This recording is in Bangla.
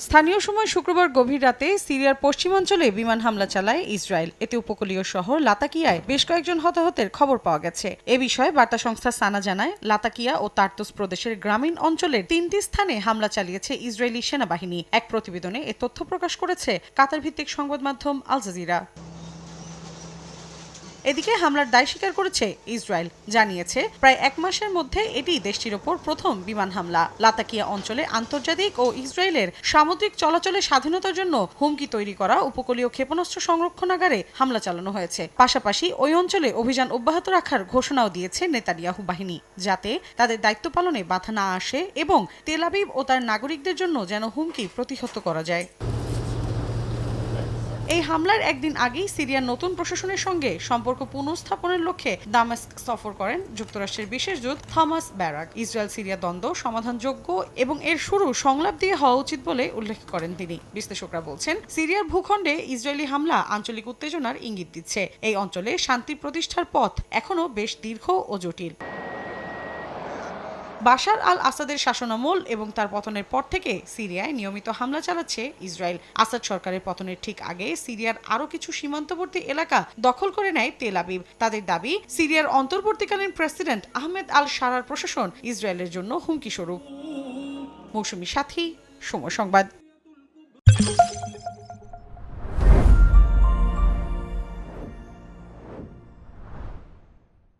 স্থানীয় সময় শুক্রবার গভীর রাতে সিরিয়ার পশ্চিমাঞ্চলে বিমান হামলা চালায় ইসরায়েল। এতে উপকূলীয় শহর লাতাকিয়ায় বেশ কয়েকজন হতাহতের খবর পাওয়া গেছে। এ বিষয়ে বার্তা সংস্থা সানা জানায়, লাতাকিয়া ও তার্তুস প্রদেশের গ্রামীণ অঞ্চলের 3টি স্থানে হামলা চালিয়েছে ইসরায়েলি সেনাবাহিনী। এক প্রতিবেদনে এ তথ্য প্রকাশ করেছে কাতার ভিত্তিক সংবাদ মাধ্যম আল জাজিরা। এদিকে হামলার দায় স্বীকার করেছে ইসরায়েল, জানিয়েছে প্রায় এক মাসের মধ্যে এটি দেশটির ওপর প্রথম বিমান হামলা। লাতাকিয়া অঞ্চলে আন্তর্জাতিক ও ইসরায়েলের সামুদ্রিক চলাচলের স্বাধীনতার জন্য হুমকি তৈরি করা উপকূলীয় ক্ষেপণাস্ত্র সংরক্ষণাগারে হামলা চালানো হয়েছে। পাশাপাশি ওই অঞ্চলে অভিযান অব্যাহত রাখার ঘোষণাও দিয়েছে নেতানিয়াহু বাহিনী, যাতে তাদের দায়িত্ব পালনে বাধা না আসে এবং তেল আবিব ও তার নাগরিকদের জন্য যেন হুমকি প্রতিহত করা যায়। এই হামলার একদিন আগেই সিরিয়ার নতুন প্রশাসনের সঙ্গে সম্পর্ক পুনঃস্থাপনের লক্ষ্যে দামেস্ক সফর করেন যুক্তরাষ্ট্রের বিশেষ দূত থমাস ব্যারাক। ইসরায়েল সিরিয়া দ্বন্দ্ব সমাধানযোগ্য এবং এর শুরু সংলাপ দিয়ে হওয়া উচিত বলে উল্লেখ করেন তিনি। বিশ্লেষকরা বলছেন, সিরিয়ার ভূখণ্ডে ইসরায়েলি হামলা আঞ্চলিক উত্তেজনার ইঙ্গিত দিচ্ছে। এই অঞ্চলে শান্তি প্রতিষ্ঠার পথ এখনও বেশ দীর্ঘ ও জটিল। বাশার আল আসাদের শাসনামল এবং তার পতনের পর থেকে সিরিয়ায় নিয়মিত হামলা চালাচ্ছে ইসরায়েল। আসাদ সরকারের পতনের ঠিক আগে সিরিয়ার আরও কিছু সীমান্তবর্তী এলাকা দখল করে নেয় তেল আবিব। তাদের দাবি, সিরিয়ার অন্তর্বর্তীকালীন প্রেসিডেন্ট আহমেদ আল শারার প্রশাসন ইসরায়েলের জন্য হুমকি স্বরূপ। মৌসুমী সাথী, সময় সংবাদ।